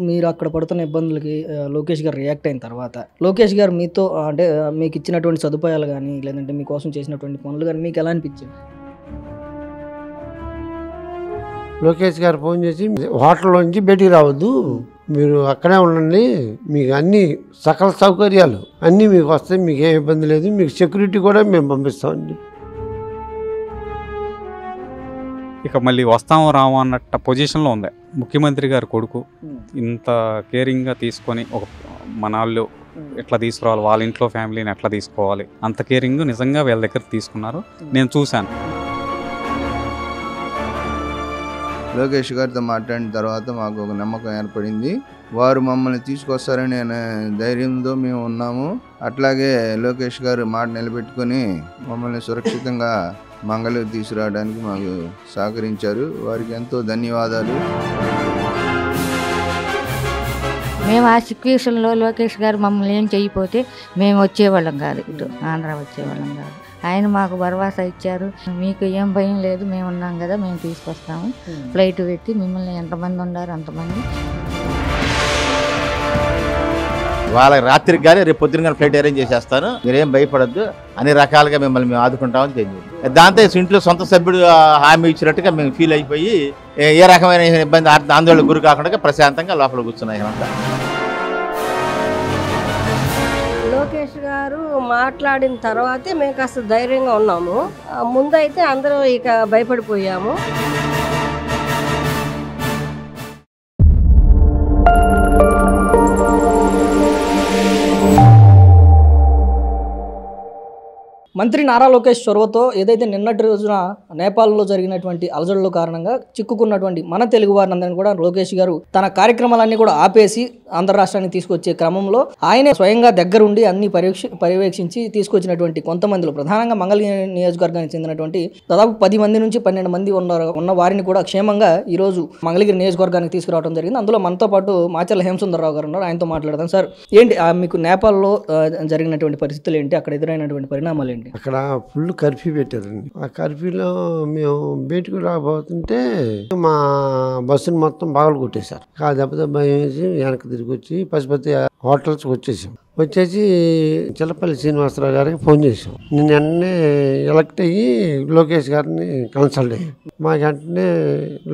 మీరు అక్కడ పడుతున్న ఇబ్బందులకి లోకేష్ గారు రియాక్ట్ అయిన తర్వాత లోకేష్ గారు మీతో అంటే మీకు ఇచ్చినటువంటి సదుపాయాలు కానీ లేదంటే మీకోసం చేసినటువంటి పనులు కానీ మీకు ఎలా అనిపించింది? లోకేష్ గారు ఫోన్ చేసి హోటల్లోంచి బయటికి రావద్దు, మీరు అక్కడే ఉండండి, మీకు అన్ని సకల సౌకర్యాలు అన్నీ మీకు వస్తాయి, మీకు ఏం ఇబ్బంది లేదు, మీకు సెక్యూరిటీ కూడా మేము పంపిస్తామండి. ఇక మళ్ళీ వస్తాము రాము అన్నట్టు పొజిషన్లో ఉంది. ముఖ్యమంత్రి గారి కొడుకు ఇంత కేరింగ్గా తీసుకొని ఒక మన వాళ్ళు ఎట్లా తీసుకురావాలి, వాళ్ళ ఇంట్లో ఫ్యామిలీని ఎట్లా తీసుకోవాలి, అంత కేరింగ్ నిజంగా వీళ్ళ దగ్గర తీసుకున్నారు. నేను చూశాను. లోకేష్ గారితో మాట్లాడిన తర్వాత మాకు ఒక నమ్మకం ఏర్పడింది. వారు మమ్మల్ని తీసుకొస్తారని ధైర్యంతో మేము ఉన్నాము. అట్లాగే లోకేష్ గారు మాట నిలబెట్టుకొని మమ్మల్ని సురక్షితంగా మంగళూరు తీసుకురావడానికి మాకు సహకరించారు. వారికి ఎంతో ధన్యవాదాలు. మేము ఆ సిచ్యువేషన్లో లోకేష్ గారు మమ్మల్ని ఏం చేయకపోతే మేము వచ్చేవాళ్ళం కాదు, ఇటు ఆంధ్ర వచ్చేవాళ్ళం కాదు. ఆయన మాకు భరోసా ఇచ్చారు, మీకు ఏం భయం లేదు, మేము ఉన్నాం కదా, మేము తీసుకొస్తాము, ఫ్లైట్ పెట్టి మిమ్మల్ని ఎంతమంది ఉన్నారు అంతమంది. వాళ్ళకి రాత్రికి కానీ రేపు పొద్దున కానీ ఫ్లైట్ అరేంజ్ చేసేస్తాను, మీరేం భయపడద్దు, అన్ని రకాలుగా మిమ్మల్ని మేము ఆదుకుంటామని తెలియదు. దాంతో ఇంట్లో సొంత సభ్యుడు హామీ ఇచ్చినట్టుగా మేము ఫీల్ అయిపోయి ఏ రకమైన ఇబ్బంది ఆందోళన గురి కాకుండా ప్రశాంతంగా లోపల కూర్చున్నాయి. లోకేష్ గారు మాట్లాడిన తర్వాతే మేము కాస్త ధైర్యంగా ఉన్నాము. ముందైతే అందరూ ఇక భయపడిపోయాము. మంత్రి నారా లోకేష్ చొరవతో ఏదైతే నిన్నటి రోజున నేపాల్లో జరిగినటువంటి అలజడుల కారణంగా చిక్కుకున్నటువంటి మన తెలుగు వారిని కూడా లోకేష్ గారు తన కార్యక్రమాలన్నీ కూడా ఆపేసి ఆంధ్ర రాష్ట్రానికి తీసుకొచ్చే క్రమంలో ఆయనే స్వయంగా దగ్గరుండి అన్ని పర్యవేక్షించి తీసుకొచ్చినటువంటి కొంతమందిలో ప్రధానంగా మంగళగిరి నియోజకవర్గానికి చెందినటువంటి దాదాపు 10 మంది నుంచి 12 మంది ఉన్న వారిని కూడా క్షేమంగా ఈ రోజు మంగళగిరి నియోజకవర్గానికి తీసుకురావడం జరిగింది. అందులో మనతో పాటు మాచర్ల హేమసుందరరావు గారు ఉన్నారు, ఆయనతో మాట్లాడదాం. సార్, ఏంటి మీకు నేపాల్లో జరిగినటువంటి పరిస్థితులు ఏంటి, అక్కడ ఎదురైనటువంటి పరిణామాలు ఏంటి? అక్కడ ఫుల్ కర్ఫ్యూ పెట్టారండి. ఆ కర్ఫ్యూలో మేము బయటకు రాబోతుంటే మా బస్సును మొత్తం బాగలు కొట్టేశారు. ఆ దెబ్బతో భయం వేసి వెనక్కి తిరిగి వచ్చి పశుపతి హోటల్స్కి వచ్చేసి చిల్లపల్లి శ్రీనివాసరావు గారికి ఫోన్ చేసాం. నేను వెంటనే ఎలక్ట్ అయ్యి లోకేష్ గారిని కన్సల్ట్ అయ్యాను. మాకు వెంటనే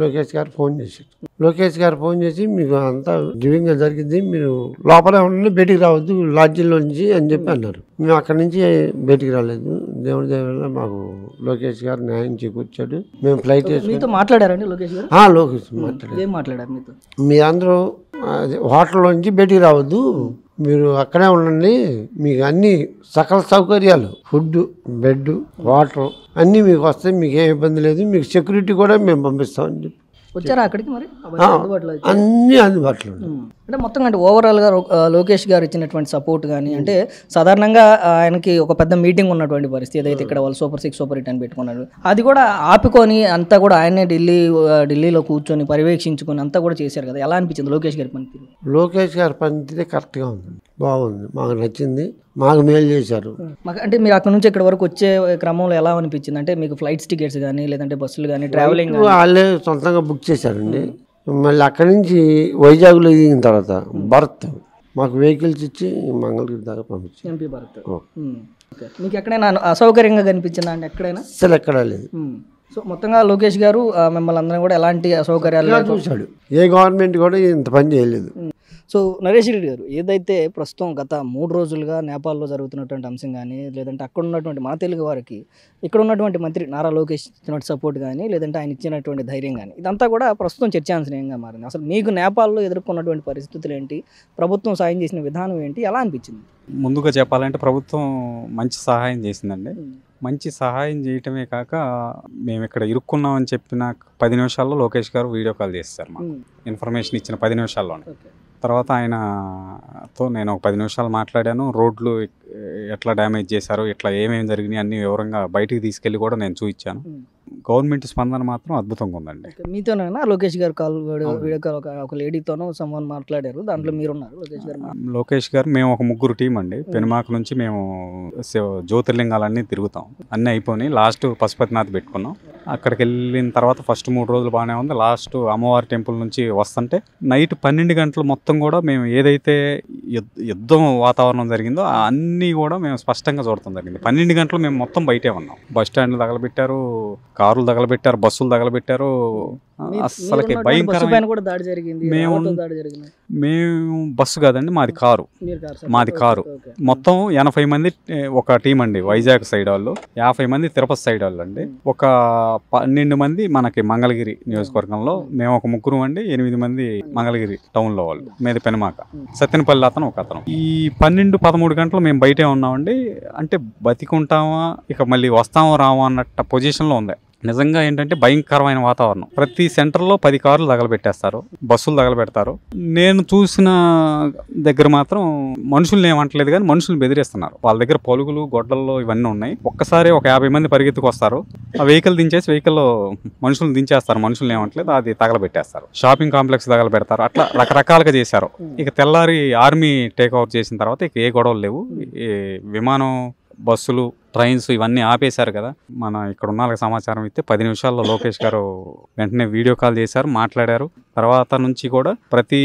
లోకేష్ గారు ఫోన్ చేశారు. లోకేష్ గారు ఫోన్ చేసి మీకు అంతా డ్యూరింగ్ జరిగింది, మీరు లోపలే ఉండండి, బయటికి రావద్దు లాడ్జీలో నుంచి అని చెప్పి అన్నారు. మేము అక్కడి నుంచి బయటికి రాలేదు. దేవుడి దేవుళ్ళ మాకు లోకేష్ గారు న్యాయం చేకూర్చాడు. మేము ఫ్లైట్ మీతో మాట్లాడారండి లోకేష్ గారు? లోకేష్ మాట్లాడారు మీతో. మీరందరూ హోటల్లోంచి బయటికి రావద్దు, మీరు అక్కడే ఉండండి, మీకు అన్ని సకల సౌకర్యాలు ఫుడ్, బెడ్, వాటర్ అన్నీ మీకు వస్తాయి, మీకు ఏం ఇబ్బంది లేదు, మీకు సెక్యూరిటీ కూడా మేము పంపిస్తామని చెప్పి వచ్చారా అక్కడికి? మరి అన్ని అందుబాటులో అంటే మొత్తం అంటే ఓవరాల్గా లోకేష్ గారు ఇచ్చినటువంటి సపోర్ట్ కానీ అంటే సాధారణంగా ఆయనకి ఒక పెద్ద మీటింగ్ ఉన్నటువంటి పరిస్థితి ఏదైతే ఇక్కడ వాళ్ళు సూపర్ 6 సూపర్ 8 అని పెట్టుకున్నారు, అది కూడా ఆపుకొని అంతా కూడా ఆయనే ఢిల్లీలో కూర్చొని పర్యవేక్షించుకొని అంతా కూడా చేశారు కదా, ఎలా అనిపించింది లోకేష్ గారి పనితీరు? లోకేష్ గారి పనితీరే కరెక్ట్గా ఉంది, బాగుంది, మాకు నచ్చింది, మాకు మేలు చేశారు. అంటే మీరు అక్కడ నుంచి ఇక్కడ వరకు వచ్చే క్రమంలో ఎలా అనిపించింది? అంటే మీకు ఫ్లైట్స్ టికెట్స్ కానీ లేదంటే బస్సులు కానీ ట్రావెలింగ్ వాళ్ళే సొంతంగా బుక్ చేశారండి. మళ్ళీ అక్కడి నుంచి వైజాగ్లో దిగిన తర్వాత భరత్ మాకు వెహికల్స్ ఇచ్చి మంగళగిరి దాకా పంపించారు. ఎంపీ భరత్. మీకు ఎక్కడైనా అసౌకర్యంగా కనిపించిందా అంటే? ఎక్కడైనా అసలు ఎక్కడా లేదు. సో మొత్తంగా లోకేష్ గారు మిమ్మల్ని అందరం కూడా ఎలాంటి అసౌకర్యాలు చూశాడు, ఏ గవర్నమెంట్ కూడా ఇంత పని చేయలేదు. సో నరేష్ రెడ్డి గారు, ఏదైతే ప్రస్తుతం గత 3 రోజులుగా నేపాల్లో జరుగుతున్నటువంటి అంశం కానీ లేదంటే అక్కడ ఉన్నటువంటి మన తెలుగు వారికి ఇక్కడ ఉన్నటువంటి మంత్రి నారా లోకేష్ ఇచ్చినటువంటి సపోర్ట్ కానీ లేదంటే ఆయన ఇచ్చినటువంటి ధైర్యం కానీ ఇదంతా కూడా ప్రస్తుతం చర్చాంశనీయంగా మారింది. అసలు మీకు నేపాల్లో ఎదుర్కొన్నటువంటి పరిస్థితులు ఏంటి, ప్రభుత్వం సాయం చేసిన విధానం ఏంటి, ఎలా అనిపించింది? ముందుగా చెప్పాలంటే ప్రభుత్వం మంచి సహాయం చేసిందండి. మంచి సహాయం చేయటమే కాక మేము ఇక్కడ ఇరుక్కున్నామని చెప్పిన 10 నిమిషాల్లో లోకేష్ గారు వీడియో కాల్ చేస్తారు. మాకు ఇన్ఫర్మేషన్ ఇచ్చిన 10 నిమిషాల్లోనే. తర్వాత ఆయనతో నేను ఒక 10 నిమిషాలు మాట్లాడాను. రోడ్లు ఎట్లా డ్యామేజ్ చేశారో, ఇట్లా ఏమేమి జరిగినాయి అన్ని వివరంగా బయటికి తీసుకెళ్ళి కూడా నేను చూపించాను. గవర్నమెంట్ స్పందన మాత్రం అద్భుతంగా ఉందండి. మీతోనైనా లోకేష్ గారు కాల్ వీడియో కాల్ ఒక లేడీతోనో సమ్వన్ మాట్లాడారు, దాంట్లో మీరున్నారు లోకేష్ గారు. మేము ఒక ముగ్గురు టీం అండి. పెనుమాక నుంచి మేము జ్యోతిర్లింగాలన్నీ తిరుగుతాం, అన్నీ అయిపోయి లాస్ట్ పశుపతినాథ్ పెట్టుకున్నాం. అక్కడికి వెళ్ళిన తర్వాత ఫస్ట్ 3 రోజులు బాగానే ఉంది. లాస్ట్ అమ్మవారి టెంపుల్ నుంచి వస్తుంటే నైట్ 12 గంటలు మొత్తం కూడా మేము ఏదైతే యుద్ధం వాతావరణం జరిగిందో అన్నీ కూడా మేము స్పష్టంగా చూడటం జరిగింది. 12 గంటలు మేము మొత్తం బయటే ఉన్నాం. బస్ స్టాండ్లు తగలబెట్టారు, కారులు తగలబెట్టారు, బస్సులు తగలబెట్టారు. అసలుకి భయంకరమైన మేము బస్సు కాదండి, మాది కారు. మొత్తం 80 మంది ఒక టీం అండి, వైజాగ్ సైడ్ వాళ్ళు, 50 మంది తిరుపతి సైడ్ వాళ్ళు అండి, ఒక 12 మంది మనకి మంగళగిరి నియోజకవర్గంలో, మేము ఒక ముగ్గురు అండి, 8 మంది మంగళగిరి టౌన్ లో వాళ్ళు, మీద పెనుమాక సత్యనపల్లి అతను ఒక అతను. ఈ 12-13 గంటలు మేము బయటే ఉన్నామండి. అంటే బతికుంటామా ఇక మళ్ళీ వస్తామో రామో అన్నట్టు పొజిషన్ లో ఉంది. నిజంగా ఏంటంటే భయంకరమైన వాతావరణం. ప్రతి సెంటర్లో 10 కార్లు తగలబెట్టేస్తారు, బస్సులు తగలబెడతారు. నేను చూసిన దగ్గర మాత్రం మనుషుల్ని ఏమంటలేదు కానీ మనుషుల్ని బెదిరిస్తున్నారు. వాళ్ళ దగ్గర పలుగులు గొడ్డల్లో ఇవన్నీ ఉన్నాయి. ఒక్కసారి ఒక 50 మంది పరిగెత్తుకు వస్తారు, ఆ వెహికల్ దించేసి వెహికల్లో మనుషులు దించేస్తారు. మనుషుల్ని ఏమంటలేదు, అది తగలబెట్టేస్తారు. Shopping complex తగలబెడతారు. అట్లా రకరకాలుగా చేశారు. ఇక తెల్లారి ఆర్మీ టేక్ ఓవర్ చేసిన తర్వాత ఇక ఏ గొడవలు లేవు. విమానం, బస్సులు, ట్రైన్స్ ఇవన్నీ ఆపేశారు కదా. మన ఇక్కడ ఉన్న వాళ్ళకి సమాచారం ఇస్తే 10 నిమిషాల్లో లోకేష్ గారు వెంటనే వీడియో కాల్ చేశారు, మాట్లాడారు. తర్వాత నుంచి కూడా ప్రతి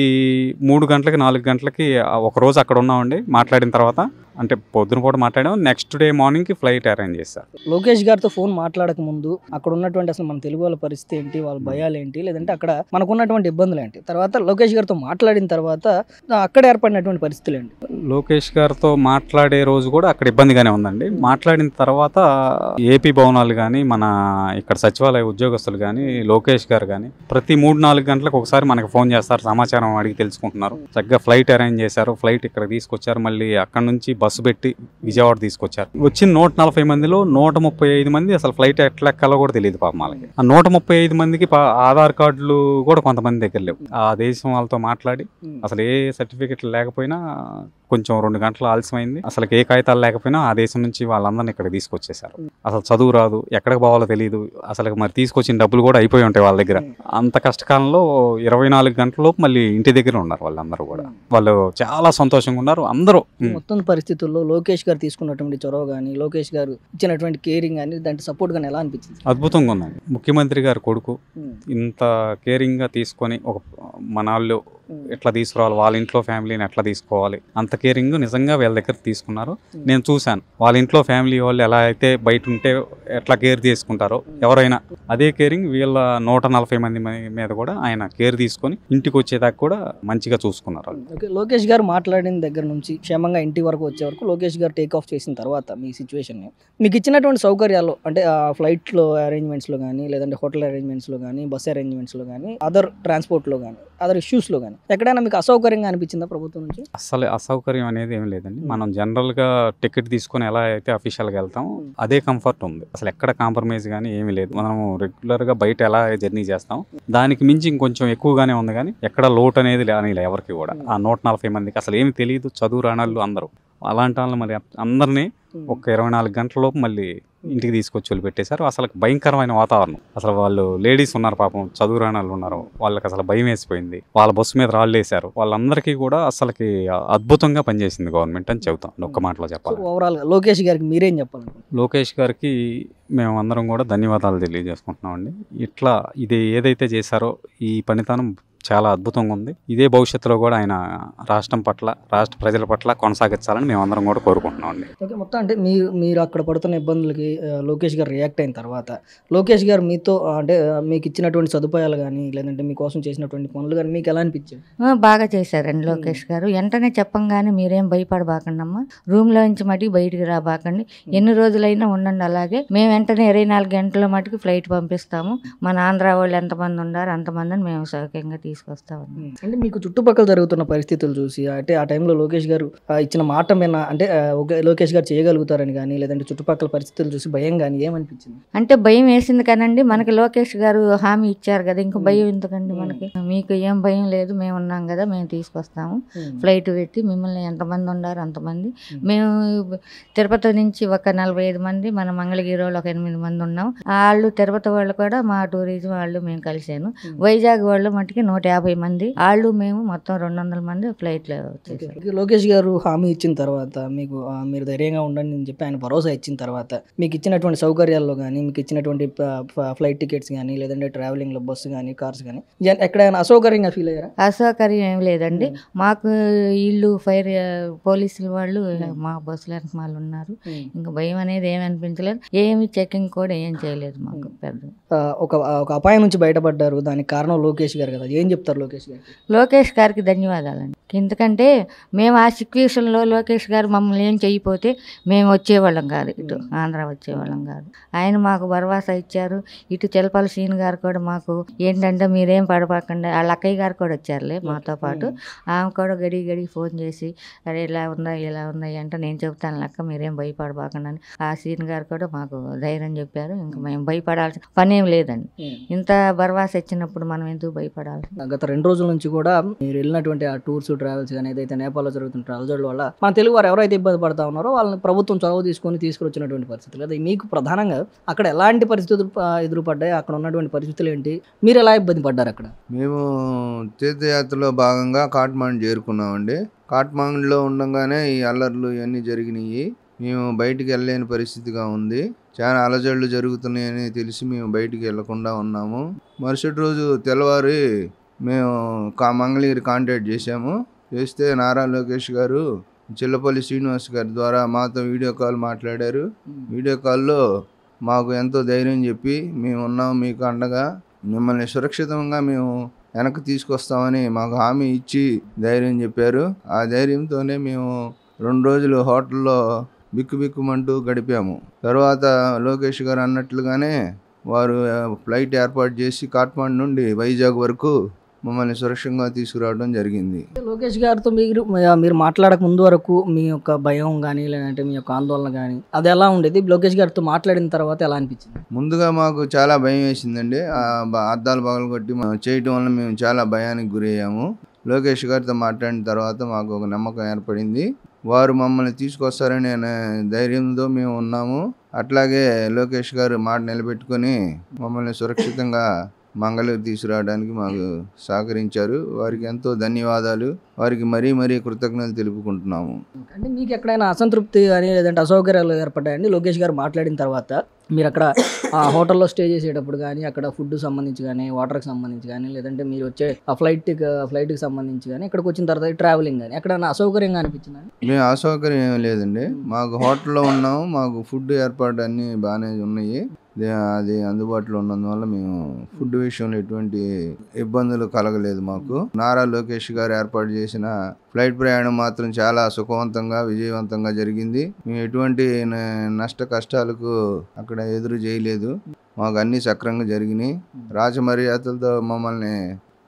3 గంటలకి 4 గంటలకి ఒక రోజు అక్కడ ఉన్నామండి. మాట్లాడిన తర్వాత అంటే పొద్దున పూట మాట్లాడాము, నెక్స్ట్ డే మార్నింగ్ కి ఫ్లైట్ అరేంజ్ చేశారు. లోకేష్ గారితో ఫోన్ మాట్లాడక ముందు అక్కడ ఉన్నటువంటి అసలు మన తెలుగు వాళ్ళ పరిస్థితి ఏంటి, వాళ్ళ భయాలు ఏంటి, లేదంటే అక్కడ మనకున్నటువంటి ఇబ్బందులు ఏంటి, తర్వాత లోకేష్ గారితో మాట్లాడిన తర్వాత అక్కడ ఏర్పడినటువంటి పరిస్థితులు ఏంటి? లోకేష్ గారితో మాట్లాడే రోజు కూడా అక్కడ ఇబ్బందిగానే ఉందండి. మాట్లాడిన తర్వాత ఏపీ భవనాలు కానీ, మన ఇక్కడ సచివాలయ ఉద్యోగస్తులు కానీ, లోకేష్ గారు కానీ ప్రతి 3-4 గంటలకు ఒకసారి మనకు ఫోన్ చేస్తారు, సమాచారం అడిగి తెలుసుకుంటున్నారు. చక్కగా ఫ్లైట్ అరేంజ్ చేశారు, ఫ్లైట్ ఇక్కడ తీసుకొచ్చారు. మళ్ళీ అక్కడ నుంచి బస్సు పెట్టి విజయవాడ తీసుకొచ్చారు. వచ్చిన 140 మందిలో 135 మంది అసలు ఫ్లైట్ ఎట్లా ఎక్కాలో కూడా తెలియదు పాపం వాళ్ళకి. ఆ 135 మందికి ఆధార్ కార్డులు కూడా కొంతమంది దగ్గర లేవు. ఆ దేశం వాళ్ళతో మాట్లాడి అసలు ఏ సర్టిఫికెట్లు లేకపోయినా కొంచెం 2 గంటలు ఆలస్యమైంది. అసలు ఏ కాగితాలు లేకపోయినా ఆ దేశం నుంచి వాళ్ళందరినీ ఇక్కడ తీసుకొచ్చేసారు. అసలు చదువు రాదు, ఎక్కడికి పోవాలో తెలియదు. అసలు మరి తీసుకొచ్చిన డబ్బులు కూడా అయిపోయి ఉంటాయి వాళ్ళ దగ్గర. అంత కష్టకాలంలో 24 గంటలలోపు మళ్ళీ ఇంటి దగ్గర ఉన్నారు వాళ్ళందరూ కూడా. వాళ్ళు చాలా సంతోషంగా ఉన్నారు అందరూ. మొత్తం పరిస్థితుల్లో లోకేష్ గారు తీసుకున్నటువంటి చొరవ కానీ, లోకేష్ గారు ఇచ్చినటువంటి కేరింగ్ కానీ, దాంట్లో సపోర్ట్ కానీ ఎలా అనిపించింది? అద్భుతంగా ఉందండి. ముఖ్యమంత్రి గారు కొడుకు ఇంత కేరింగ్ గా తీసుకొని ఒక మనాళ్ళు ఎట్లా తీసుకురావాలి, వాళ్ళ ఇంట్లో ఫ్యామిలీని ఎట్లా తీసుకోవాలి, అంత కేరింగ్ నిజంగా వీళ్ళ దగ్గర తీసుకున్నారు. నేను చూశాను వాళ్ళ ఇంట్లో ఫ్యామిలీ వాళ్ళు ఎలా అయితే బయట ఉంటే ఎట్లా కేర్ తీసుకుంటారో ఎవరైనా అదే కేరింగ్ వీళ్ళ 140 మంది మీద కూడా ఆయన కేర్ తీసుకొని ఇంటికి వచ్చేదాకా కూడా మంచిగా చూసుకున్నారు. లోకేష్ గారు మాట్లాడిన దగ్గర నుంచి క్షేమంగా ఇంటి వరకు వచ్చే వరకు, లోకేష్ గారు టేక్ ఆఫ్ చేసిన తర్వాత మీ సిచ్యువేషన్ మీకు ఇచ్చినటువంటి సౌకర్యాలు అంటే ఆ ఫ్లైట్లో అరేంజ్మెంట్స్లో కానీ, లేదంటే హోటల్ అరేంజ్మెంట్స్లో కానీ, బస్ అరేంజ్మెంట్స్లో కానీ, అదర్ ట్రాన్స్పోర్ట్లో కానీ, అదర్ ఇష్యూస్లో కానీ ఎక్కడైనా మీకు అసౌకర్యంగా అనిపించిందా ప్రభుత్వం నుంచి? అసలు అసౌకర్యం అనేది ఏం లేదండి. మనం జనరల్ గా టికెట్ తీసుకుని ఎలా అయితే అఫీషియల్ గా వెళ్తాం అదే కంఫర్ట్ ఉంది. అసలు ఎక్కడ కాంప్రమైజ్ గానీ ఏమీ లేదు. మనం రెగ్యులర్ గా బయట ఎలా జర్నీ చేస్తాం దానికి మించి ఇంకొంచెం ఎక్కువగానే ఉంది, కానీ ఎక్కడ లోటు అనేది లేని ఎవరికి కూడా. ఆ 140 మందికి అసలు ఏమి తెలియదు, చదువు రానాళ్ళు అందరూ. అలాంటి వాళ్ళు మరి అందరినీ ఒక 24 గంటలలోపు మళ్ళీ ఇంటికి తీసుకొచ్చి వాళ్ళు పెట్టేశారు. అసలు భయంకరమైన వాతావరణం. అసలు వాళ్ళు లేడీస్ ఉన్నారు పాపం, చదువు రానాళ్ళు ఉన్నారు, వాళ్ళకి అసలు భయం వేసిపోయింది. వాళ్ళ బస్సు మీద రాళ్ళు వేశారు. వాళ్ళందరికీ కూడా అసలుకి అద్భుతంగా పనిచేసింది గవర్నమెంట్ అని చెబుతాం ఒక్క మాటలో చెప్పాలి. ఓవరాల్ గా లోకేష్ గారికి మీరేం చెప్పాలి? లోకేష్ గారికి మేము అందరం కూడా ధన్యవాదాలు తెలియజేసుకుంటున్నామండి. ఇట్లా ఇది ఏదైతే చేశారో ఈ పనితనం చాలా అద్భుతంగా ఉంది. ఇదే భవిష్యత్తులో కూడా ఆయన రాష్ట్రం పట్ల, రాష్ట్ర ప్రజల పట్ల కొనసాగించాలని మేమందరం కూడా కోరుకుంటున్నాం అండి. ఓకే, మొత్తం అంటే మీరు అక్కడ పడుతున్న ఇబ్బందులకి లోకేష్ గారు రియాక్ట్ అయిన తర్వాత లోకేష్ గారు మీతో అంటే మీకు ఇచ్చినటువంటి సదుపాయాలు కానీ, లేదంటే మీకోసం చేసినటువంటి పనులు కానీ మీకు ఎలా అనిపించాయి? బాగా చేశారండి లోకేష్ గారు. వెంటనే చెప్పంగానే మీరేం భయపడబాకండమ్మా, రూమ్లో నుంచి మటుకు బయటికి రాబాకండి, ఎన్ని రోజులైనా ఉండండి అలాగే, మేము వెంటనే 24 గంటల మటుకు ఫ్లైట్ పంపిస్తాము, మన ఆంధ్ర వాళ్ళు ఎంతమంది ఉన్నారు అంతమందిని మేము సౌఖ్యంగా తీసుకొస్తామని. అంటే మీకు చుట్టుపక్కల జరుగుతున్న పరిస్థితులు చూసి అంటే ఆ టైంలో లోకేష్ గారు ఇచ్చిన మాట మీద అంటే లోకేష్ గారు చేయగలుగుతారని కానీ లేదంటే చుట్టుపక్కల పరిస్థితులు చూసి భయం కానీ ఏమనిపించింది? అంటే భయం వేసింది కానండి, మనకి లోకేష్ గారు హామీ ఇచ్చారు కదా, ఇంకా భయం ఎందుకండి మనకి? మీకు ఏం భయం లేదు, మేము ఉన్నాం కదా, మేము తీసుకొస్తాము, ఫ్లైట్ పెట్టి మిమ్మల్ని ఎంతమంది ఉన్నారు అంతమంది. మేము తిరుపతి నుంచి ఒక 45 మంది, మన మంగళగిరి వాళ్ళు ఒక 8 మంది ఉన్నాం. వాళ్ళు తిరుపతి వాళ్ళు కూడా మా టూరిజం వాళ్ళు మేము కలిసాను. వైజాగ్ వాళ్ళు మట్టుకి 150 మంది, వాళ్ళు మేము మొత్తం 200 మంది ఫ్లైట్లో వచ్చేసారు. లోకేష్ గారు హామీ ఇచ్చిన తర్వాత మీకు మీరు ధైర్యంగా ఉండండి అని చెప్పి ఆయన భరోసా ఇచ్చిన తర్వాత మీకు ఇచ్చినటువంటి సౌకర్యాల్లో కానీ మీకు ఇచ్చినటువంటి ఫ్లైట్ టికెట్స్ కానీ లేదంటే ట్రావెలింగ్లో బస్సు కానీ కార్స్ కానీ ఎక్కడైనా అసౌకర్యంగా ఫీల్ అయ్యారా? అసౌకర్యం ఏం లేదండి, మాకు వీళ్ళు ఫైర్ పోలీసులు వాళ్ళు మా బస్సుల వాళ్ళు ఉన్నారు. ఇంకా భయం అనేది ఏమి అనిపించలేదు, ఏమి చెకింగ్ కూడా ఏం చేయలేదు మాకు. పెద్ద ఒక అపాయం నుంచి బయటపడ్డారు, దానికి కారణం లోకేష్ గారు కదా, ఏం చెప్తారు లోకేష్ గారు? లోకేష్ గారికి ధన్యవాదాలండి. ఎందుకంటే మేము ఆ సిచ్యువేషన్లో లోకేష్ గారు మమ్మల్ని ఏం చేయకపోతే మేము వచ్చేవాళ్ళం కాదు, ఇటు ఆంధ్ర వచ్చేవాళ్ళం కాదు. ఆయన మాకు భరోసా ఇచ్చారు. ఇటు చిలపల్లి శ్రీను గారు కూడా మాకు ఏంటంటే మీరేం పడపాకండి, వాళ్ళ అక్కయ్య గారు కూడా వచ్చారులే మాతో పాటు. ఆమె కూడా గడి ఫోన్ చేసి అరే ఇలా ఉన్నాయి అంటే నేను చెప్తాను లెక్క, మీరేం భయపడబాకండి అని ఆ శ్రీను గారు కూడా మాకు ధైర్యం చెప్పారు. ఇంకా మేము భయపడాల్సిన పని ఏం లేదండి, ఇంత భరోసా ఇచ్చినప్పుడు మనం ఎందుకు భయపడాలి? గత 2 రోజుల నుంచి కూడా మీరు వెళ్ళినటువంటి ఆ టూర్స్ ట్రావెల్స్ కానీ ఏదైతే నేపాల్లో జరుగుతున్న అలజడుల వల్ల మన తెలుగు వారు ఎవరైతే ఇబ్బంది పడతా ఉన్నారో వాళ్ళని ప్రభుత్వం చొరవ తీసుకొచ్చినటువంటి పరిస్థితులు, అది మీకు ప్రధానంగా అక్కడ ఎలాంటి పరిస్థితులు ఎదురుపడ్డాయి, అక్కడ ఉన్నటువంటి పరిస్థితులు ఏంటి, మీరు ఎలా ఇబ్బంది పడ్డారు అక్కడ? మేము తీర్థయాత్రలో భాగంగా కాట్మాండు చేరుకున్నామండి. కాట్మాండులో ఉండగానే ఈ అల్లర్లు ఇవన్నీ జరిగినాయి. మేము బయటికి వెళ్ళలేని పరిస్థితిగా ఉంది. చాలా అలజడులు జరుగుతున్నాయని తెలిసి మేము బయటికి వెళ్లకుండా ఉన్నాము. మరుసటి రోజు తెల్లవారి మేము మంగళగిరి కాంటాక్ట్ చేస్తే నారా లోకేష్ గారు చిల్లపల్లి శ్రీనివాస్ గారి ద్వారా మాతో వీడియో కాల్ మాట్లాడారు. వీడియో కాల్లో మాకు ఎంతో ధైర్యం చెప్పి మేము ఉన్నాము మీకు అండగా, మిమ్మల్ని సురక్షితంగా మేము వెనక్కి తీసుకొస్తామని మాకు హామీ ఇచ్చి ధైర్యం చెప్పారు. ఆ ధైర్యంతోనే మేము 2 రోజులు హోటల్లో బిక్కుమంటూ గడిపాము. తర్వాత లోకేష్ గారు అన్నట్లుగానే వారు ఫ్లైట్ ఏర్పాటు చేసి కాట్మాండు నుండి వైజాగ్ వరకు మమ్మల్ని సురక్షితంగా తీసుకురావడం జరిగింది. లోకేష్ గారితో మీరు మాట్లాడక ముందు వరకు మీ యొక్క భయం కానీ లేదంటే మీ యొక్క ఆందోళన కానీ అది ఎలా ఉండేది? లోకేష్ గారితో మాట్లాడిన తర్వాత ఎలా అనిపించింది? ముందుగా మాకు చాలా భయం వేసిందండి. అద్దాలు పగలగొట్టి చేయటం వల్ల మేము చాలా భయానికి గురయ్యాము. లోకేష్ గారితో మాట్లాడిన తర్వాత మాకు ఒక నమ్మకం ఏర్పడింది. వారు మమ్మల్ని తీసుకొస్తారని ధైర్యంతో మేము ఉన్నాము. అట్లాగే లోకేష్ గారు మాట నిలబెట్టుకొని మమ్మల్ని సురక్షితంగా మంగళగిరి తీసుకురావడానికి మాకు సహకరించారు. వారికి ఎంతో ధన్యవాదాలు, వారికి మరీ కృతజ్ఞతలు తెలుపుకుంటున్నాము. అంటే మీకు ఎక్కడైనా అసంతృప్తి కానీ లేదంటే అసౌకర్యాలు ఏర్పడ్డాయండి లోకేష్ గారు మాట్లాడిన తర్వాత? మీరు అక్కడ ఆ హోటల్లో స్టే చేసేటప్పుడు కానీ అక్కడ ఫుడ్ సంబంధించి కానీ వాటర్కి సంబంధించి కానీ లేదంటే మీరు వచ్చే ఆ ఫ్లైట్కి సంబంధించి కానీ ఇక్కడికి వచ్చిన తర్వాత ట్రావెలింగ్ కానీ ఎక్కడైనా అసౌకర్యంగా అనిపించింది? మేము అసౌకర్యం ఏం లేదండి, మాకు హోటల్లో ఉన్నాము, మాకు ఫుడ్ ఏర్పాటు అన్నీ బాగానే ఉన్నాయి. అది అందుబాటులో ఉన్నందువల్ల మేము ఫుడ్ విషయంలో ఎటువంటి ఇబ్బందులు కలగలేదు మాకు. నారా లోకేష్ గారు ఏర్పాటు చేసిన ఫ్లైట్ ప్రయాణం మాత్రం చాలా సుఖవంతంగా విజయవంతంగా జరిగింది. మేము ఎటువంటి నష్ట కష్టాలకు అక్కడ ఎదురు చేయలేదు. మాకు అన్ని సక్రమంగా జరిగినాయి. రాజమర్యాదలతో మమ్మల్ని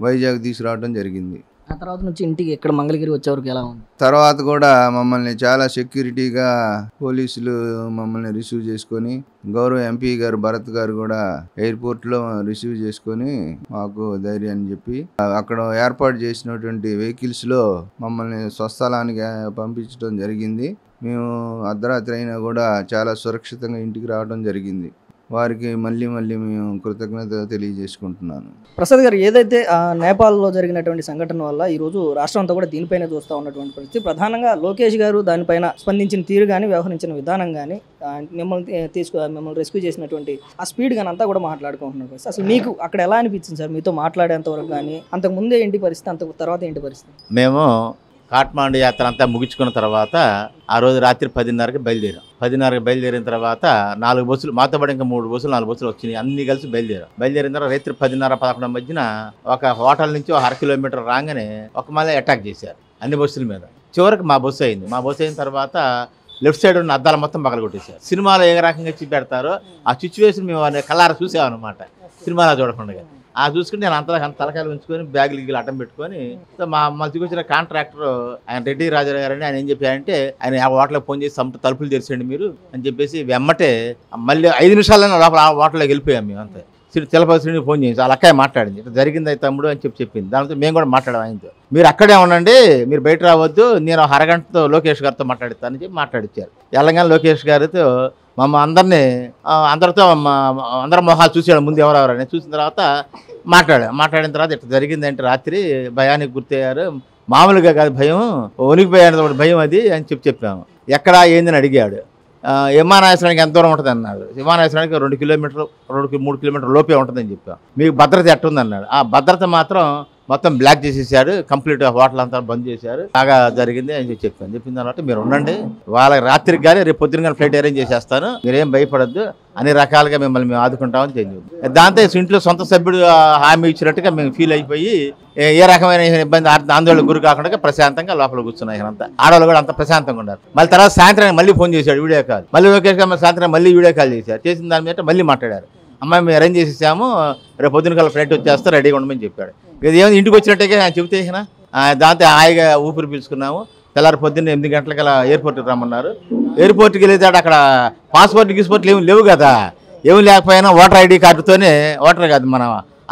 వైజాగ్ తీసుకురావడం జరిగింది. ఆ తర్వాత నుంచి ఇంటికి ఇక్కడ మంగళగిరి వచ్చేవరకు ఎలా ఉంది? తర్వాత కూడా మమ్మల్ని చాలా సెక్యూరిటీగా పోలీసులు మమ్మల్ని రిసీవ్ చేసుకొని, గౌరవ ఎంపీ గారు భరత్ గారు కూడా ఎయిర్పోర్ట్లో రిసీవ్ చేసుకొని మాకు ధైర్యాన్ని చెప్పి అక్కడ ఏర్పాటు చేసినటువంటి వెహికల్స్లో మమ్మల్ని స్వస్థలానికి పంపించడం జరిగింది. మేము అర్ధరాత్రి అయినా కూడా చాలా సురక్షితంగా ఇంటికి రావడం జరిగింది. వారికి మళ్ళీ మేము కృతజ్ఞత తెలియజేసుకుంటున్నాను. ప్రసాద్ గారు, ఏదైతే నేపాల్లో జరిగినటువంటి సంఘటన వల్ల ఈరోజు రాష్ట్రం అంతా కూడా దీనిపైన చూస్తూ ఉన్నటువంటి పరిస్థితి, ప్రధానంగా లోకేష్ గారు దానిపైన స్పందించిన తీరు కానీ వ్యవహరించిన విధానం కానీ మిమ్మల్ని రెస్క్యూ చేసినటువంటి ఆ స్పీడ్ కానీ అంతా కూడా మాట్లాడుకుంటున్నారు పరిస్థితి. అసలు మీకు అక్కడ ఎలా అనిపించింది సార్? మీతో మాట్లాడేంత వరకు కానీ అంతకు ముందే ఏంటి పరిస్థితి, అంత తర్వాత ఏంటి పరిస్థితి? మేము కాట్మాండు యాత్ర అంతా ముగించుకున్న తర్వాత ఆ రోజు రాత్రి 10:30కి బయలుదేరాం. 10:30కి బయలుదేరిన తర్వాత 4 బస్సులు మాతో పాటు ఇంకా 3 బస్సులు 4 బస్సులు వచ్చినాయి. అన్ని కలిసి బయలుదేరిన తర్వాత రాత్రి 10:30-11 మధ్యన ఒక హోటల్ నుంచి 1/2 కిలోమీటర్ రాగానే ఒక మళ్ళీ అటాక్ చేశారు అన్ని బస్సుల మీద. చివరికి మా బస్సు అయింది. మా బస్సు అయిన తర్వాత లెఫ్ట్ సైడ్ ఉన్న అద్దాలు మొత్తం పగలగొట్టేశారు. సినిమాలో ఏ రకంగా పెడతారో ఆ సిచ్యువేషన్ మేము కళ్ళారా చూసామన్నమాట. సినిమాలో చూడకుండా ఆ చూసుకుని నేను అంత తలకాయలు ఉంచుకొని బ్యాగులు గిగ్గులు అడ్డం పెట్టుకొని మళ్ళీ తీసుకొచ్చిన కాంట్రాక్టర్ ఆయన రెడ్డి రాజారావు గారు ఆయన ఏం చెప్పారంటే ఆయన ఆ హోటల్కి ఫోన్ చేసి తలుపులు తెరిచండి మీరు అని చెప్పేసి వెమ్మటే మళ్ళీ 5 నిమిషాలైనా లోపల ఆ హోటల్లోకి వెళ్ళిపోయాం మేము అంతే. తెలపల్సి ఫోన్ చేసి వాళ్ళ అక్కయ్య మాట్లాడింది, ఇట్లా జరిగింది అయితే తమ్ముడు అని చెప్పింది. దాంతో మేము కూడా మాట్లాడాం ఆయనతో. మీరు అక్కడే ఉండండి, మీరు బయట రావద్దు, నేను 1 అరగంటతో లోకేష్ గారితో మాట్లాడిస్తానని చెప్పి మాట్లాడిచ్చారు. తెలంగాణ లోకేష్ గారితో అందరినీ అందరితో అందరి మొహాలు చూసాడు ముందు ఎవరెవరని. చూసిన తర్వాత మాట్లాడిన తర్వాత ఇట్లా జరిగిందంటే రాత్రి భయానికి గుర్తయ్యారు, మామూలుగా కాదు భయం, వణికిపోయాడు భయం అది అని చెప్పాము. ఎక్కడా ఏందని అడిగాడు. విమానాశ్రయానికి ఎంత దూరం ఉంటుంది అన్నాడు. విమానాశ్రయానికి 2 కిలోమీటర్లు 3 కిలోమీటర్ల లోపే ఉంటుందని చెప్పాం. మీకు భద్రత ఎట్టుంది అన్నాడు. ఆ భద్రత మాత్రం మొత్తం బ్లాక్ చేసేసాడు, కంప్లీట్ హోటల్ అంతా బంద్ చేశారు. బాగా జరిగింది అని చెప్పిన తర్వాత మీరు ఉండండి, వాళ్ళకి రాత్రికి కానీ రేపు పొద్దున కానీ ఫ్లైట్ అరేంజ్ చేసేస్తాను, మీరేం భయపడద్దు, అన్ని రకాలుగా మిమ్మల్ని మేము ఆదుకుంటామని తెలియదు. దాంతో ఇంట్లో సొంత సభ్యుడు హామీ ఇచ్చినట్టుగా మేము ఫీల్ అయిపోయి ఏ రకమైన ఇబ్బంది ఆందోళనకు గురి కాకుండా ప్రశాంతంగా లోపల కూర్చున్నాయి. అంతా ఆడవాళ్ళు కూడా అంత ప్రశాంతంగా ఉన్నారు. మళ్ళీ తర్వాత సాయంత్రం మళ్ళీ ఫోన్ చేశాడు వీడియో కాల్. మళ్ళీ లోకేష్ గారు సాయంత్రం మళ్ళీ వీడియో కాల్ చేశారు. చేసిన దాని మీద మళ్ళీ మాట్లాడారు. అమ్మాయి మేము అరేంజ్ చేసేసాము, రేపు పొద్దున కల్లా ఫ్లైట్ వచ్చేస్తే రెడీగా ఉండమని చెప్పాడు. ఇది ఏమైనా ఇంటికి వచ్చినట్టుగా ఆయన చెబితే దాంతో హాయిగా ఊపిరి పీల్చుకున్నాము. తెల్లారి పొద్దున్న 8 గంటలకల్లా ఎయిర్పోర్ట్కి రమ్మన్నారు. ఎయిర్పోర్ట్కి వెళ్ళేదాడు అక్కడ పాస్పోర్ట్లు ఏమి లేవు కదా, ఏమి లేకపోయినా ఓటర్ ఐడి కార్డుతోనే, ఓటర్ కాదు మన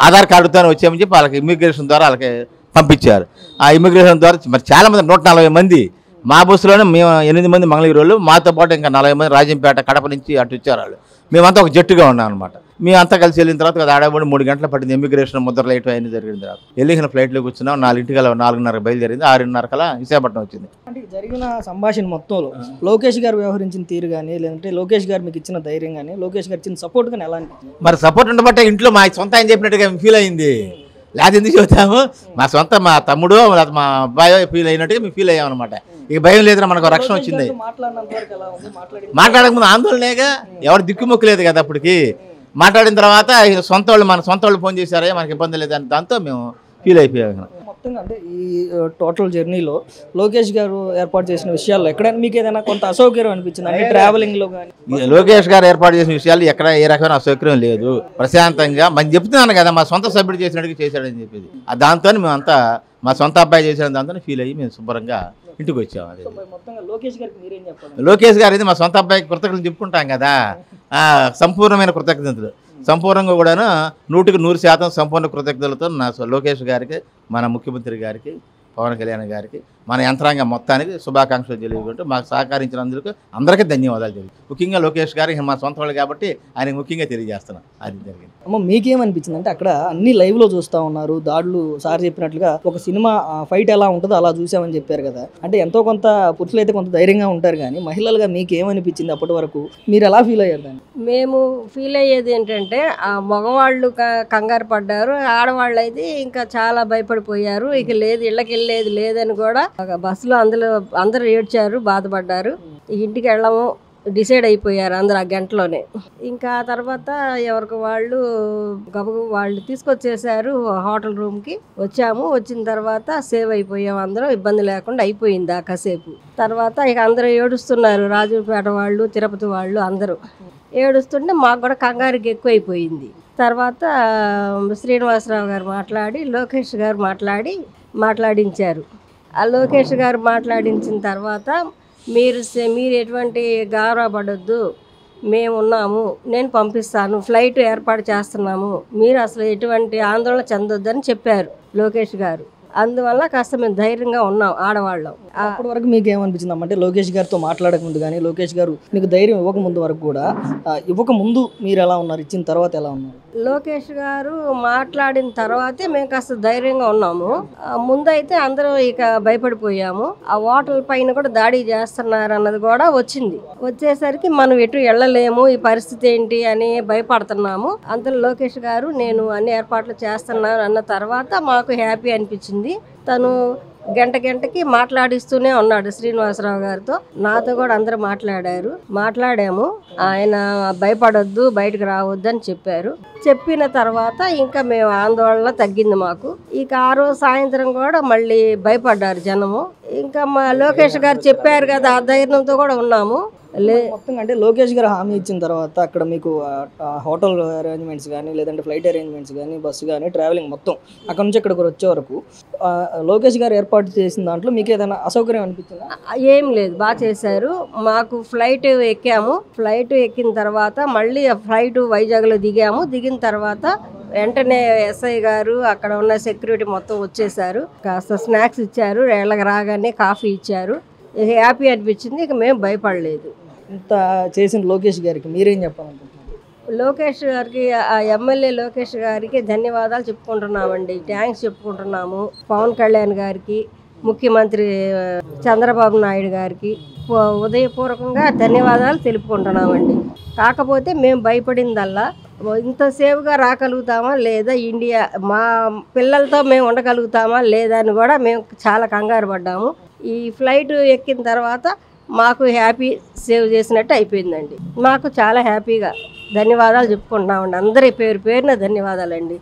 ఆధార్ కార్డుతోనే వచ్చామని చెప్పి వాళ్ళకి ఇమిగ్రేషన్ ద్వారా వాళ్ళకి పంపించారు. ఆ ఇమిగ్రేషన్ ద్వారా మరి చాలామంది 140 మంది మా బస్సులోనే మేము 8 మంది మంగళగిరి వాళ్ళు, మాతో పాటు ఇంకా 40 మంది రాజంపేట కడప నుంచి అటు వచ్చారు వాళ్ళు. మేమంతా ఒక జట్టుగా ఉన్నాం అనమాట. మేమంతా కలిసి వెళ్ళిన తర్వాత ఆడబడి 3 గంటలు పట్టింది. ఇమిగ్రేషన్ ముద్ర లైట్ అన్నీ జరిగిన తర్వాత వెళ్ళిన ఫ్లైట్లో కూర్చున్నాం. 4:30 బయలుదేరింది. 6:30 విశాఖపట్నం వచ్చింది. అంటే జరిగిన సంభాషణ మొత్తంలో లోకేష్ గారు వ్యవహరించిన తీరు కానీ, లేదంటే లోకేష్ గారు మీకు ఇచ్చిన ధైర్యం కానీ, లోకేష్ గారు ఇచ్చిన సపోర్ట్ కానీ ఎలా అనిపించింది? మరి సపోర్ట్ ఉండబట్టే ఇంట్లో మా సొంత ఆయన చెప్పినట్టుగా ఫీల్ అయింది. లేదా ఎందుకు చెబుతాము, మా తమ్ముడు మా అబ్బాయి ఫీల్ అయినట్టుగా మేము ఫీల్ అయ్యాం అనమాట. ఇక భయం లేదురా, మనకు రక్షణ వచ్చింది. మాట్లాడకముందు ఆందోళనేగా, ఎవరు దిక్కుమొక్కు లేదు కదా అప్పటికి. మాట్లాడిన తర్వాత మన సొంత వాళ్ళు ఫోన్ చేశారే, మనకి ఇబ్బంది లేదని దాంతో మేము ఫీల్ అయిపోయాము. మొత్తంగా అంటే ఈ టోటల్ జర్నీలో లోకేష్ గారు ఏర్పాటు చేసిన విషయాల్లో ఎక్కడైనా మీకు ఏదైనా కొంత అసౌకర్యం అనిపించింది అంటే ట్రావెలింగ్లో కానీ? లోకేష్ గారు ఏర్పాటు చేసిన విషయాలు ఎక్కడ ఏ రకమైన అసౌకర్యం లేదు. ప్రశాంతంగా మనం చెప్తున్నాను కదా, మా సొంత సభ్యుడు చేసినట్టుగా చేశాడని చెప్పేది. దాంతో మేమంతా మా సొంత అబ్బాయి చేసిన దాంతో ఫీల్ అయ్యి మేము శుభ్రంగా ఇంటికి వచ్చాము. అదే లోకేష్ గారు ఇది మా సొంత అబ్బాయికి కృతజ్ఞతలు చెప్పుకుంటాం కదా, సంపూర్ణమైన కృతజ్ఞతలు. సంపూర్ణంగా కూడాను 100% సంపూర్ణ కృతజ్ఞతలతో నా లోకేష్ గారికి, మన ముఖ్యమంత్రి గారికి, పవన్ కళ్యాణ్ గారికి, మన యంత్రాంగం మొత్తానికి శుభాకాంక్షలు తెలియకుంటూ మాకు సహకరించినందుకు అందరికీ ధన్యవాదాలు తెలియదు. ముఖ్యంగా లోకేష్ గారికి మా సొంత వాళ్ళు కాబట్టి ఆయనకు ముఖ్యంగా తెలియజేస్తున్నాం. అది జరిగింది. అమ్మ మీకేమనిపించింది అంటే అక్కడ అన్ని లైవ్లో చూస్తూ ఉన్నారు, దాడులు సార్ చెప్పినట్లుగా ఒక సినిమా ఫైట్ ఎలా ఉంటుందో అలా చూసామని చెప్పారు కదా. అంటే ఎంతో కొంత పురుషులు అయితే కొంత ధైర్యంగా ఉంటారు, కానీ మహిళలుగా మీకేమనిపించింది అప్పటి వరకు? మీరు ఎలా ఫీల్ అయ్యారు దాన్ని? మేము ఫీల్ అయ్యేది ఏంటంటే ఆ మగవాళ్ళు కంగారు పడ్డారు, ఆడవాళ్ళు అయితే ఇంకా చాలా భయపడిపోయారు. ఇక లేదు, ఇళ్ళకి వెళ్ళేది లేదని కూడా బస్సులో అందరూ ఏడ్చారు, బాధపడ్డారు. ఇంటికి వెళ్ళము డిసైడ్ అయిపోయారు అందరు ఆ గంటలోనే. ఇంకా ఆ తర్వాత ఎవరికి వాళ్ళు వాళ్ళు తీసుకొచ్చేసారు హోటల్ రూమ్కి. వచ్చాము, వచ్చిన తర్వాత సేవ్ అయిపోయాము, అందరం ఇబ్బంది లేకుండా అయిపోయింది ఆ కాసేపు. తర్వాత ఇక అందరూ ఏడుస్తున్నారు, రాజుపేట వాళ్ళు, తిరుపతి వాళ్ళు అందరూ ఏడుస్తుంటే మాకు కూడా కంగారికి ఎక్కువైపోయింది. తర్వాత శ్రీనివాసరావు గారు మాట్లాడి, లోకేష్ గారు మాట్లాడించారు. ఆ లోకేష్ గారు మాట్లాడించిన తర్వాత మీరు ఎటువంటి గౌరవపడొద్దు, మేము ఉన్నాము, నేను పంపిస్తాను, ఫ్లైట్ ఏర్పాటు చేస్తున్నాము, మీరు అసలు ఎటువంటి ఆందోళన చెందొద్దని చెప్పారు లోకేష్ గారు. అందువల్ల కాస్త మేము ధైర్యంగా ఉన్నాం ఆడవాళ్ళం. అప్పటి వరకు మీకు ఏమనిపించింది అంటే లోకేష్ గారితో మాట్లాడకముందు కానీ, లోకేష్ గారు మీకు ధైర్యం ఇవ్వకముందు వరకు కూడా, ఇవ్వకముందు మీరు ఎలా ఉన్నారు, ఇచ్చిన తర్వాత ఎలా ఉన్నారు? లోకేష్ గారు మాట్లాడిన తర్వాతే మేము కాస్త ధైర్యంగా ఉన్నాము. ముందైతే అందరూ ఇక భయపడిపోయాము. ఆ హోటల్ పైన కూడా దాడి చేస్తున్నారు అన్నది కూడా వచ్చింది. వచ్చేసరికి మనం ఎటు వెళ్ళలేము, ఈ పరిస్థితి ఏంటి అని భయపడుతున్నాము. అంతలో లోకేష్ గారు నేను అన్ని ఏర్పాట్లు చేస్తున్నాను అన్న తర్వాత మాకు హ్యాపీ అనిపించింది. తను గంటకి మాట్లాడిస్తూనే ఉన్నాడు శ్రీనివాసరావు గారితో. నాతో కూడా అందరూ మాట్లాడాము. ఆయన భయపడొద్దు, బయటకు రావద్దు అని చెప్పారు. చెప్పిన తర్వాత ఇంకా మేము ఆందోళన తగ్గింది మాకు. ఇక ఆ రోజు సాయంత్రం కూడా మళ్ళీ భయపడ్డారు జనము. ఇంకా మా లోకేష్ గారు చెప్పారు కదా, ఆ ధైర్యంతో కూడా ఉన్నాము. మొత్తంగా అంటే లోకేష్ గారు హామీ ఇచ్చిన తర్వాత అక్కడ మీకు హోటల్ అరేంజ్మెంట్స్ కానీ లేదంటే ఫ్లైట్ అరేంజ్మెంట్స్ కానీ బస్సు కానీ ట్రావెలింగ్ మొత్తం అక్కడ నుంచి ఇక్కడికి వచ్చే వరకు లోకేష్ గారు ఏర్పాటు చేసిన దాంట్లో మీకు ఏదైనా అసౌకర్యం అనిపించిందా? ఏం లేదు, బాగా చేశారు. మాకు ఫ్లైట్ ఎక్కాము, ఫ్లైట్ ఎక్కిన తర్వాత మళ్ళీ ఫ్లైట్ వైజాగ్లో దిగాము. దిగిన తర్వాత వెంటనే ఎస్ఐ గారు అక్కడ ఉన్న సెక్యూరిటీ మొత్తం వచ్చేసారు. కాస్త స్నాక్స్ ఇచ్చారు, ఇళ్ళకి రాగానే కాఫీ ఇచ్చారు. హ్యాపీ అనిపించింది. ఇక మేము భయపడలేదు. ఇంత చేసిన లోకేష్ గారికి మీరేం చెప్పాలనుకుంటున్నారు? లోకేష్ గారికి, ఆ ఎమ్మెల్యే లోకేష్ గారికి ధన్యవాదాలు చెప్పుకుంటున్నామండి, థ్యాంక్స్ చెప్పుకుంటున్నాము. పవన్ కళ్యాణ్ గారికి, ముఖ్యమంత్రి చంద్రబాబు నాయుడు గారికి ఉదయపూర్వకంగా ధన్యవాదాలు తెలుపుకుంటున్నామండి. కాకపోతే మేము భయపడిందల్లా ఇంతసేపుగా రాగలుగుతామా లేదా, ఇండియా మా పిల్లలతో మేము ఉండగలుగుతామా లేదా అని కూడా మేము చాలా కంగారు పడ్డాము. ఈ ఫ్లైట్ ఎక్కిన తర్వాత మాకు హ్యాపీ సేవ్ చేసినట్టు అయిపోయిందండి. మాకు చాలా హ్యాపీగా ధన్యవాదాలు చెప్పుకుంటున్నామండి. అందరి పేరు పేరున ధన్యవాదాలండి.